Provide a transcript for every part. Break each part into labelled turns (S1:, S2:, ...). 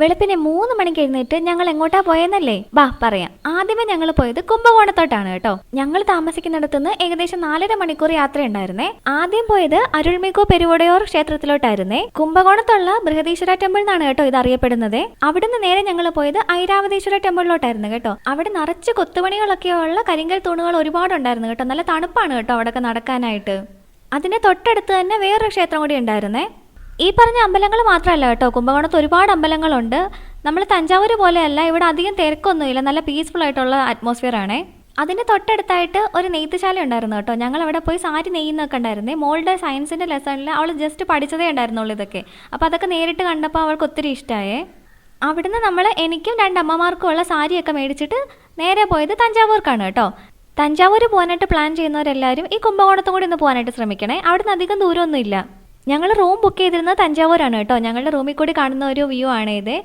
S1: വെളുപ്പിനെ 3 മണിക്ക് എഴുന്നേറ്റ് ഞങ്ങൾ എങ്ങോട്ടാ പോയെന്നല്ലേ? ബാ പറയാം. ആദ്യമേ ഞങ്ങൾ പോയത് കുംഭകോണത്തോട്ടാണ് കേട്ടോ. ഞങ്ങൾ താമസിക്കുന്നിടത്തുനിന്ന് ഏകദേശം 4.5 മണിക്കൂർ യാത്രയുണ്ടായിരുന്നേ. ആദ്യം പോയത് അരുൾമികോ പെരുവടയോർ ക്ഷേത്രത്തിലോട്ടായിരുന്നേ. കുംഭകോണത്തുള്ള ബൃഹദീശ്വര ടെമ്പിൾ എന്നാണ് കേട്ടോ ഇത് അറിയപ്പെടുന്നത്. അവിടുന്ന് നേരെ ഞങ്ങൾ പോയത് ഐരാവതേശ്വര ടെമ്പിളിലോട്ടായിരുന്നു കേട്ടോ. അവിടെ നിറച്ച് കൊത്തുപണികളൊക്കെയുള്ള കരിങ്കൽ തൂണുകൾ ഒരുപാടുണ്ടായിരുന്നു കേട്ടോ. നല്ല തണുപ്പാണ് കേട്ടോ അവിടെയൊക്കെ നടക്കാനായിട്ട്. അതിന്റെ തൊട്ടടുത്ത് തന്നെ വേറൊരു ക്ഷേത്രം കൂടി ഉണ്ടായിരുന്നേ. ഈ പറഞ്ഞ അമ്പലങ്ങൾ മാത്രമല്ല കേട്ടോ, കുംഭകോണത്ത് ഒരുപാട് അമ്പലങ്ങളുണ്ട്. നമ്മൾ തഞ്ചാവൂർ പോലെയല്ല, ഇവിടെ അധികം തിരക്കൊന്നുമില്ല, നല്ല പീസ്ഫുൾ ആയിട്ടുള്ള അറ്റ്മോസ്ഫിയർ ആണേ. അതിന് തൊട്ടടുത്തായിട്ട് ഒരു നെയ്ത്തുശാല ഉണ്ടായിരുന്നു കേട്ടോ. ഞങ്ങൾ അവിടെ പോയി സാരി നെയ്യുന്നൊക്കെ ഉണ്ടായിരുന്നേ. മോളുടെ സയൻസിന്റെ ലെസണിൽ അവൾ ജസ്റ്റ് പഠിച്ചതേ ഉണ്ടായിരുന്നുള്ളൂ ഇതൊക്കെ. അപ്പോൾ അതൊക്കെ നേരിട്ട് കണ്ടപ്പോൾ അവൾക്ക് ഒത്തിരി ഇഷ്ടമായേ. അവിടുന്ന് നമ്മൾ എനിക്കും 2 അമ്മമാർക്കും ഉള്ള സാരിയൊക്കെ മേടിച്ചിട്ട് നേരെ പോയത് തഞ്ചാവൂർക്കാണ് കേട്ടോ. തഞ്ചാവൂർ പോകാനായിട്ട് പ്ലാൻ ചെയ്യുന്നവരെല്ലാവരും ഈ കുംഭകോണത്തും കൂടി ഒന്ന് പോകാനായിട്ട് ശ്രമിക്കണേ. അവിടുന്ന് അധികം ദൂരമൊന്നുമില്ല. ഞങ്ങൾ റൂം ബുക്ക് ചെയ്തിരുന്നത് തഞ്ചാവൂരാണ് കേട്ടോ. ഞങ്ങളുടെ റൂമിൽ കൂടി കാണുന്ന ഒരു വ്യൂ ആണ് ഇത്.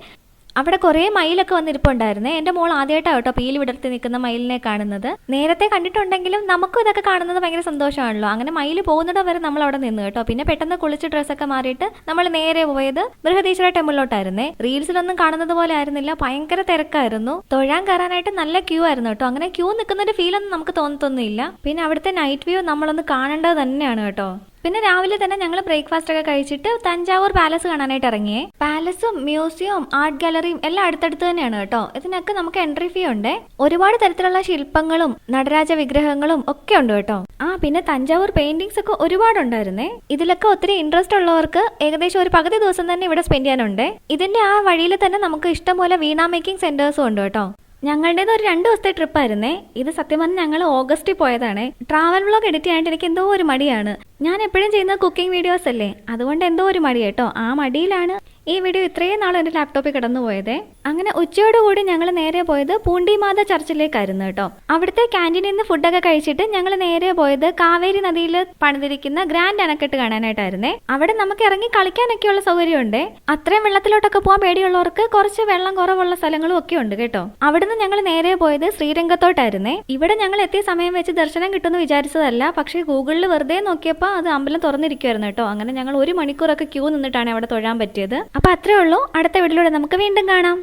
S1: അവിടെ കുറേ മയിലൊക്കെ വന്നിരിപ്പുണ്ടായിരുന്നേ. എൻ്റെ മോൾ ആദ്യമായിട്ടാണ് കേട്ടോ പീലി വിടർത്തി നിൽക്കുന്ന മയിലിനെ കാണുന്നത്. നേരത്തെ കണ്ടിട്ടുണ്ടെങ്കിലും നമുക്കും ഇതൊക്കെ കാണുന്നത് ഭയങ്കര സന്തോഷമാണല്ലോ. അങ്ങനെ മയിൽ പോകുന്നിടം വരെ നമ്മൾ അവിടെ നിന്ന് കേട്ടോ. പിന്നെ പെട്ടെന്ന് കുളിച്ച് ഡ്രസ്സൊക്കെ മാറിയിട്ട് നമ്മൾ നേരെ പോയത് ബൃഹദീശ്വര ടെമ്പിളിലോട്ടായിരുന്നേ. റീൽസിലൊന്നും കാണുന്നത് പോലെ ആയിരുന്നില്ല, ഭയങ്കര തിരക്കായിരുന്നു. തൊഴാൻ കയറാനായിട്ട് നല്ല ക്യൂ ആയിരുന്നു കേട്ടോ. അങ്ങനെ ക്യൂ നിൽക്കുന്ന ഒരു ഫീലൊന്നും നമുക്ക് തോന്നത്തൊന്നുമില്ല. പിന്നെ അവിടുത്തെ നൈറ്റ് വ്യൂ നമ്മളൊന്ന് കാണേണ്ടത് തന്നെയാണ് കേട്ടോ. പിന്നെ രാവിലെ തന്നെ ഞങ്ങൾ ബ്രേക്ക്ഫാസ്റ്റ് ഒക്കെ കഴിച്ചിട്ട് തഞ്ചാവൂർ പാലസ് കാണാനായിട്ട് ഇറങ്ങിയേ. പാലസും മ്യൂസിയവും ആർട്ട് ഗാലറിയും എല്ലാം അടുത്തടുത്ത് തന്നെയാണ് കേട്ടോ. ഇതിനൊക്കെ നമുക്ക് എൻട്രി ഫീ ഉണ്ട്. ഒരുപാട് തരത്തിലുള്ള ശില്പങ്ങളും നടരാജ വിഗ്രഹങ്ങളും ഒക്കെ ഉണ്ട് കേട്ടോ. പിന്നെ തഞ്ചാവൂർ പെയിന്റിങ്സ് ഒക്കെ ഒരുപാടുണ്ടായിരുന്നേ. ഇതിലൊക്കെ ഒത്തിരി ഇൻട്രസ്റ്റ് ഉള്ളവർക്ക് ഏകദേശം ഒരു പകുതി ദിവസം തന്നെ ഇവിടെ സ്പെൻഡ് ചെയ്യാനുണ്ട്. ഇതിന്റെ ആ വഴിയിൽ തന്നെ നമുക്ക് ഇഷ്ടംപോലെ വീണ മേക്കിംഗ് സെന്റേഴ്സും ഉണ്ട് കേട്ടോ. ഞങ്ങളുടേത് ഒരു 2 ദിവസത്തെ ട്രിപ്പായിരുന്നേ. ഇത് സത്യം പറഞ്ഞാൽ ഞങ്ങൾ ഓഗസ്റ്റിൽ പോയതാണ്. ട്രാവൽ വ്ളോഗ് എഡിറ്റ് ചെയ്യാനായിട്ട് എനിക്ക് എന്തോ ഒരു മടിയാണ്. ഞാൻ എപ്പോഴും ചെയ്യുന്ന കുക്കിംഗ് വീഡിയോസ് അല്ലേ, അതുകൊണ്ട് എന്തോ ഒരു മടി കേട്ടോ. ആ മടിയിലാണ് ഈ വീഡിയോ ഇത്രയും നാളും എൻ്റെ ലാപ്ടോപ്പിൽ കിടന്നു പോയത്. അങ്ങനെ ഉച്ചയോടുകൂടി ഞങ്ങൾ നേരെ പോയത് പൂണ്ടിമാത ചർച്ചിലേക്കായിരുന്നു കേട്ടോ. അവിടുത്തെ ക്യാൻറ്റീനിൽ നിന്ന് ഫുഡൊക്കെ കഴിച്ചിട്ട് ഞങ്ങൾ നേരെ പോയത് കാവേരി നദിയിൽ പണിതിരിക്കുന്ന ഗ്രാൻഡ് അണക്കെട്ട് കാണാനായിട്ടായിരുന്നേ. അവിടെ നമുക്ക് ഇറങ്ങി കളിക്കാനൊക്കെയുള്ള സൗകര്യമുണ്ട്. അത്രയും വെള്ളത്തിലോട്ടൊക്കെ പോകാൻ പേടിയുള്ളവർക്ക് കുറച്ച് വെള്ളം കുറവുള്ള സ്ഥലങ്ങളും ഒക്കെ ഉണ്ട് കേട്ടോ. അവിടുന്ന് ഞങ്ങൾ നേരെ പോയത് ശ്രീരംഗത്തോട്ടായിരുന്നേ. ഇവിടെ ഞങ്ങൾ എത്തിയ സമയം വെച്ച് ദർശനം കിട്ടുമെന്ന് വിചാരിച്ചതല്ല, പക്ഷേ ഗൂഗിളിൽ വെറുതെ നോക്കിയപ്പോൾ അത് അമ്പലം തുറന്നിരിക്കുമായിരുന്നു കേട്ടോ. അങ്ങനെ ഞങ്ങൾ 1 മണിക്കൂറൊക്കെ ക്യൂ നിന്നിട്ടാണ് അവിടെ തൊഴാൻ പറ്റിയത്. അപ്പൊ അത്രേ ഉള്ളൂ. അടുത്ത വീഡിയോയിലൂടെ നമുക്ക് വീണ്ടും കാണാം.